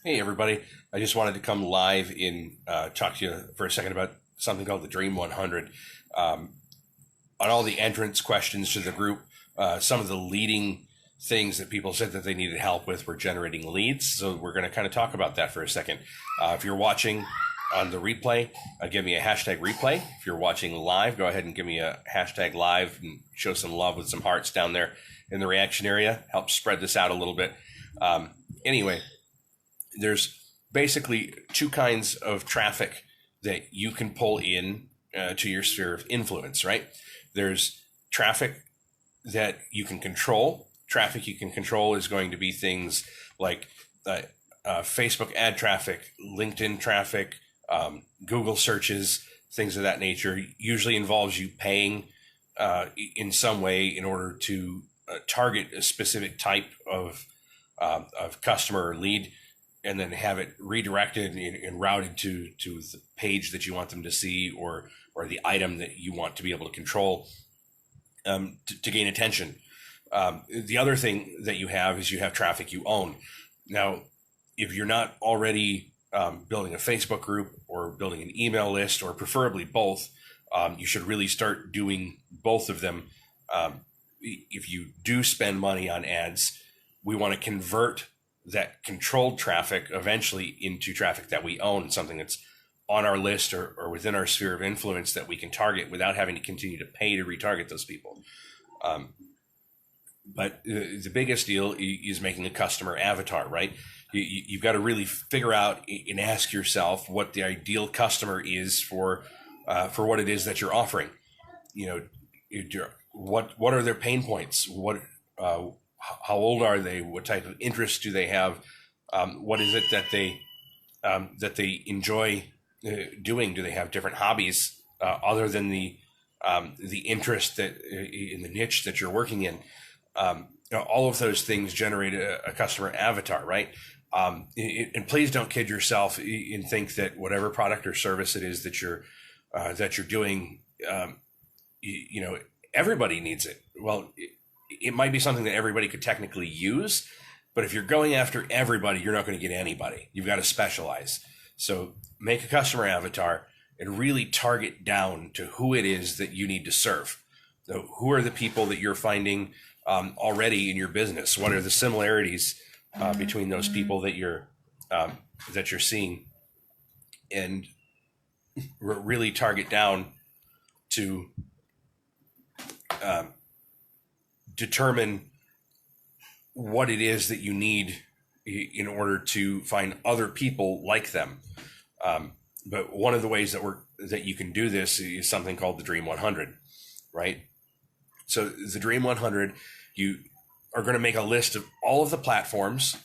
Hey, everybody. I just wanted to come live and talk to you for a second about something called the Dream 100. Um, on all the entrance questions to the group, some of the leading things that people said that they needed help with were generating leads. So we're going to kind of talk about that for a second. If you're watching on the replay, give me a hashtag replay. If you're watching live, go ahead and give me a hashtag live and show some love with some hearts down there in the reaction area. Help spread this out a little bit. Anyway, there's basically two kinds of traffic that you can pull in to your sphere of influence, right? There's traffic that you can control. Traffic you can control is going to be things like Facebook ad traffic, LinkedIn traffic, Google searches, things of that nature. Usually involves you paying in some way in order to target a specific type of customer or lead, and then have it redirected and routed to the page that you want them to see, or the item that you want to be able to control, to gain attention. The other thing that you have is you have traffic you own. Now, if you're not already building a Facebook group or building an email list, or preferably both, you should really start doing both of them. If you do spend money on ads, we want to convert that controlled traffic eventually into traffic that we own, something that's on our list or within our sphere of influence that we can target without having to continue to pay to retarget those people. But the biggest deal is making a customer avatar, right? You've got to really figure out and ask yourself what the ideal customer is for what it is that you're offering. You know, what are their pain points? How old are they? What type of interests do they have? What is it that they enjoy doing? Do they have different hobbies other than the interest that in the niche that you're working in? All of those things generate a customer avatar, right? And please don't kid yourself and think that whatever product or service it is that you're doing, everybody needs it. Well, it might be something that everybody could technically use, but if you're going after everybody, you're not going to get anybody. You've got to specialize. So make a customer avatar and really target down to who it is that you need to serve. So who are the people that you're finding already in your business? What are the similarities between those people that you're seeing, and really target down to determine what it is that you need in order to find other people like them. But one of the ways that you can do this is something called the Dream 100, right? So the Dream 100, you are going to make a list of all of the platforms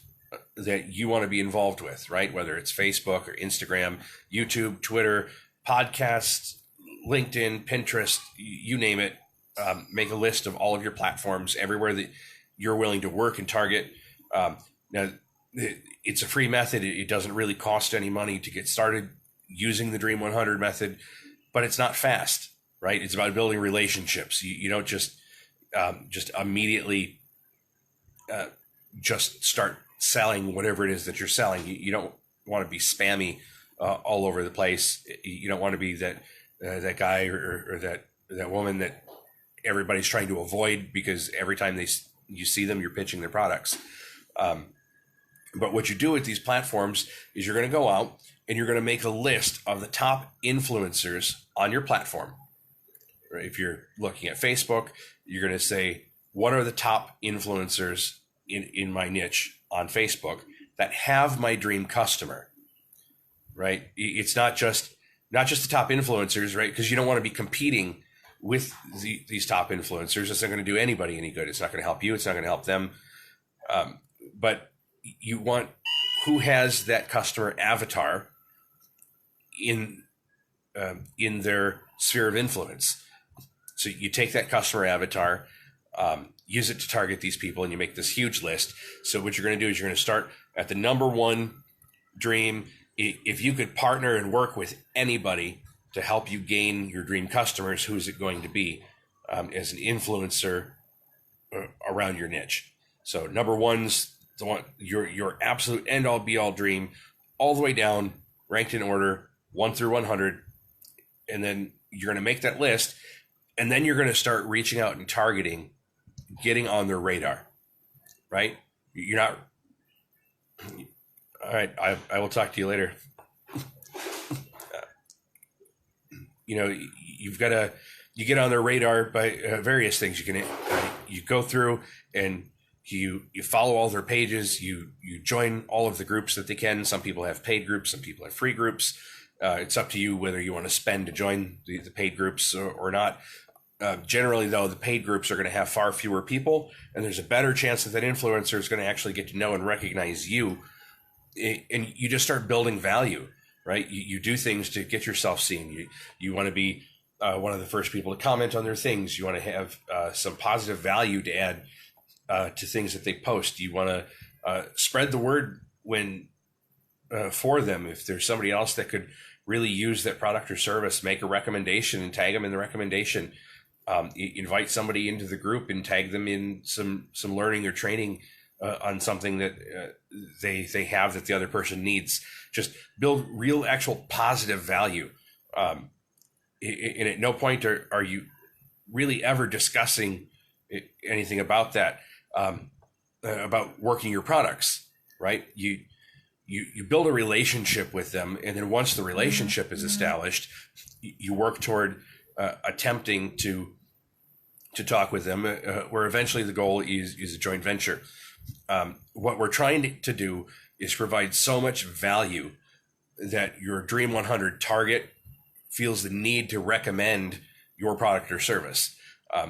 that you want to be involved with, right? Whether it's Facebook or Instagram, YouTube, Twitter, podcasts, LinkedIn, Pinterest, you name it. Make a list of all of your platforms, everywhere that you're willing to work and target. Now, it's a free method. It doesn't really cost any money to get started using the Dream 100 method, but it's not fast, right? It's about building relationships. You don't just immediately just start selling whatever it is that you're selling. You don't want to be spammy all over the place. You don't want to be that guy or that woman that everybody's trying to avoid, because every time you see them, you're pitching their products. But what you do with these platforms is you're going to go out and you're going to make a list of the top influencers on your platform. Right? If you're looking at Facebook, you're going to say, what are the top influencers in my niche on Facebook that have my dream customer, right? It's not just the top influencers, right? Because you don't want to be competing with these top influencers. It's not going to do anybody any good. It's not going to help you. It's not going to help them. But you want who has that customer avatar in their sphere of influence. So you take that customer avatar, use it to target these people, and you make this huge list. So what you're going to do is you're going to start at the number one dream. If you could partner and work with anybody to help you gain your dream customers, who is it going to be as an influencer around your niche? So number one's the one your absolute end all be all dream, all the way down, ranked in order 1 through 100, and then you're going to make that list, and then you're going to start reaching out and targeting, getting on their radar, right? You're not. All right, I will talk to you later. You've got to, you get on their radar by various things. You can you go through and you follow all their pages. You join all of the groups that they can. Some people have paid groups, some people have free groups. It's up to you whether you want to spend to join the paid groups or not. Generally, though, the paid groups are going to have far fewer people, and there's a better chance that influencer is going to actually get to know and recognize you, and you just start building value, right? You do things to get yourself seen. You want to be one of the first people to comment on their things. You want to have some positive value to add to things that they post. You want to spread the word when for them. If there's somebody else that could really use that product or service, make a recommendation and tag them in the recommendation. Invite somebody into the group and tag them in some learning or training on something that they have that the other person needs. Just build real, actual positive value. And at no point are you really ever discussing anything about that, about working your products, right? You build a relationship with them, and then once the relationship is established, you work toward attempting to talk with them, where eventually the goal is a joint venture. What we're trying to do is provide so much value that your Dream 100 target feels the need to recommend your product or service.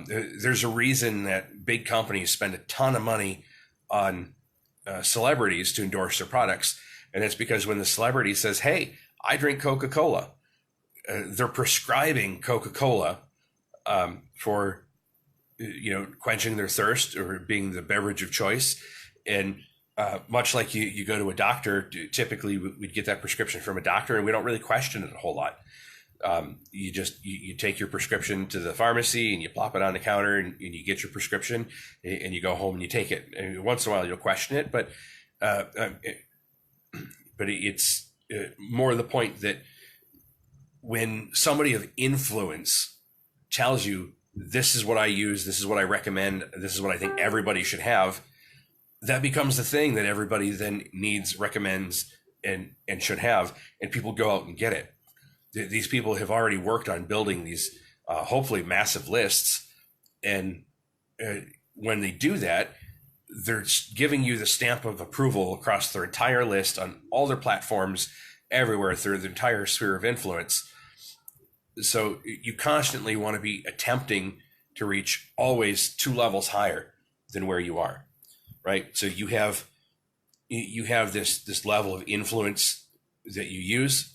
There's a reason that big companies spend a ton of money on celebrities to endorse their products. And it's because when the celebrity says, hey, I drink Coca-Cola, they're prescribing Coca-Cola for quenching their thirst or being the beverage of choice. And much like you go to a doctor, typically we'd get that prescription from a doctor, and we don't really question it a whole lot. You take your prescription to the pharmacy and you plop it on the counter, and you get your prescription, and you go home and you take it. And once in a while you'll question it, but it's more the point that when somebody of influence tells you, this is what I use, this is what I recommend, this is what I think everybody should have, that becomes the thing that everybody then needs, recommends, and should have, and people go out and get it. These people have already worked on building these hopefully massive lists, and when they do that, they're giving you the stamp of approval across their entire list on all their platforms, everywhere through the entire sphere of influence. So you constantly want to be attempting to reach always 2 levels higher than where you are, right? So you have this level of influence that you use,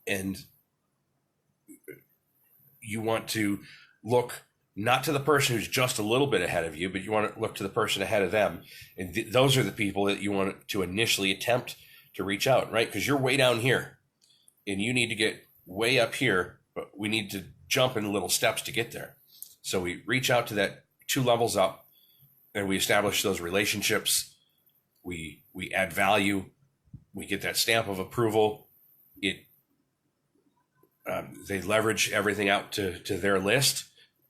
and you want to look not to the person who's just a little bit ahead of you, but you want to look to the person ahead of them. And those are the people that you want to initially attempt to reach out, right? Because you're way down here and you need to get way up here, but we need to jump in little steps to get there. So we reach out to that 2 levels up, and we establish those relationships. We add value. We get that stamp of approval. They leverage everything out to their list.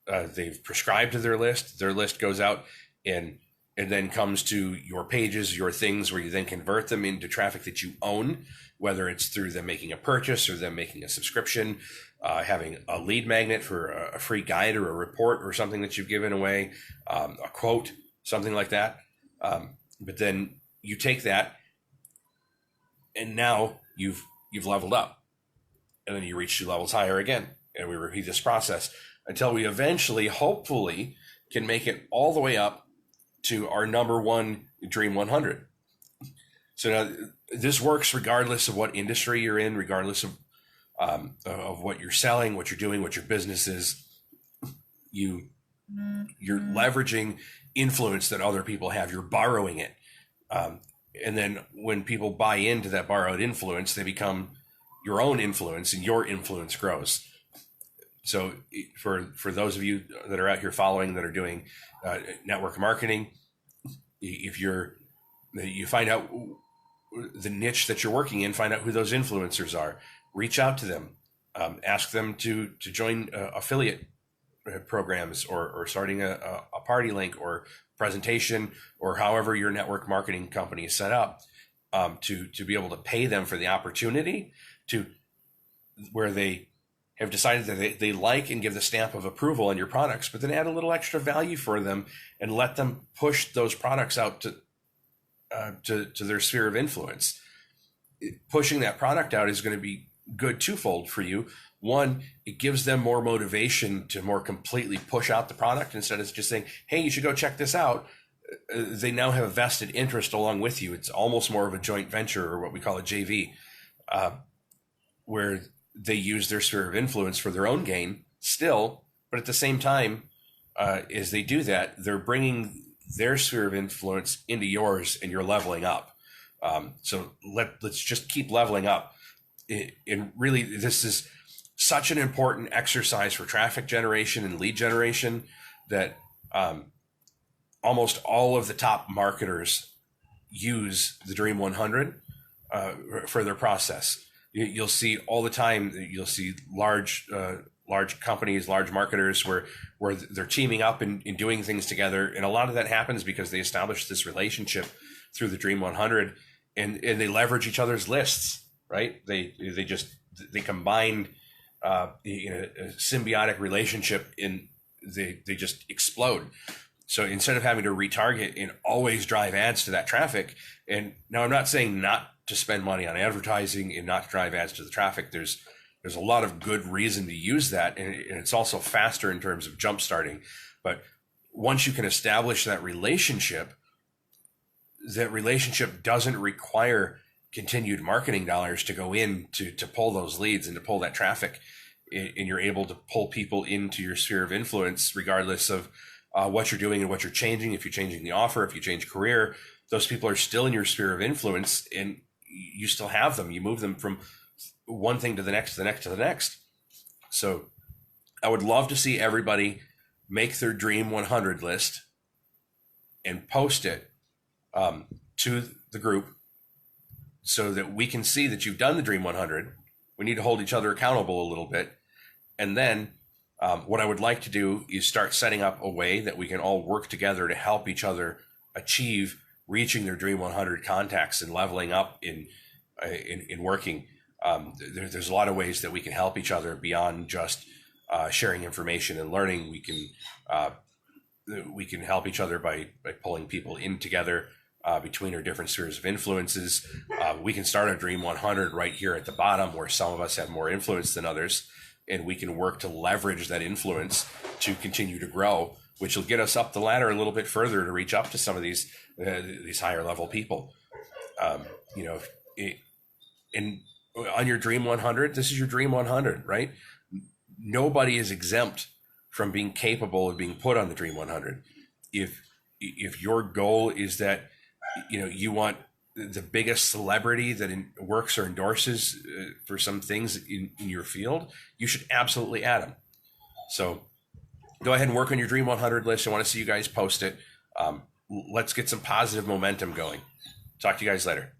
They've prescribed to their list. Their list goes out and then comes to your pages, your things, where you then convert them into traffic that you own, whether it's through them making a purchase or them making a subscription, having a lead magnet for a free guide or a report or something that you've given away, a quote, something like that. But then you take that, and now you've leveled up, and then you reach 2 levels higher again, and we repeat this process until we eventually, hopefully, can make it all the way up to our number 1 Dream 100. So now this works regardless of what industry you're in, regardless of what you're selling, what you're doing, what your business is. You're leveraging influence that other people have. You're borrowing it. And then when people buy into that borrowed influence, they become your own influence, and your influence grows. So for those of you that are out here following, that are doing network marketing, if you're You find out the niche that you're working in, find out who those influencers are, reach out to them, ask them to join affiliate programs, or starting a party link or presentation, or however your network marketing company is set up, to be able to pay them for the opportunity to where they have decided that they like and give the stamp of approval on your products, but then add a little extra value for them and let them push those products out to their sphere of influence. Pushing that product out is going to be good twofold for you. One, it gives them more motivation to more completely push out the product instead of just saying, hey, you should go check this out. They now have a vested interest along with you. It's almost more of a joint venture, or what we call a JV, where they use their sphere of influence for their own gain still, but at the same time, as they do that, they're bringing their sphere of influence into yours, and you're leveling up. So let's just keep leveling up. And really, this is such an important exercise for traffic generation and lead generation that almost all of the top marketers use the Dream 100 for their process. You'll see all the time. You'll see large companies, large marketers where they're teaming up and doing things together, and a lot of that happens because they establish this relationship through the Dream 100, and they leverage each other's lists, right? They combine in a symbiotic relationship, and they just explode. So instead of having to retarget and always drive ads to that traffic, and now I'm not saying not to spend money on advertising and not to drive ads to the traffic. There's a lot of good reason to use that, and it's also faster in terms of jump starting. But once you can establish that relationship doesn't require continued marketing dollars to go in to pull those leads and to pull that traffic, and you're able to pull people into your sphere of influence regardless of what you're doing and what you're changing. If you're changing the offer, if you change career, those people are still in your sphere of influence, and you still have them. You move them from one thing to the next, to the next, to the next. So I would love to see everybody make their Dream 100 list and post it to the group so that we can see that you've done the Dream 100. We need to hold each other accountable a little bit. And then what I would like to do is start setting up a way that we can all work together to help each other achieve reaching their Dream 100 contacts and leveling up in working. There's a lot of ways that we can help each other beyond just sharing information and learning. We can help each other by pulling people in together between our different spheres of influences. We can start a Dream 100 right here at the bottom, where some of us have more influence than others, and we can work to leverage that influence to continue to grow, which will get us up the ladder a little bit further to reach up to some of these higher level people. And on your Dream 100, this is your Dream 100, right? Nobody is exempt from being capable of being put on the Dream 100. If your goal is that you want the biggest celebrity that works or endorses for some things in your field, you should absolutely add them. So go ahead and work on your Dream 100 list. I want to see you guys post it. Let's get some positive momentum going. Talk to you guys later.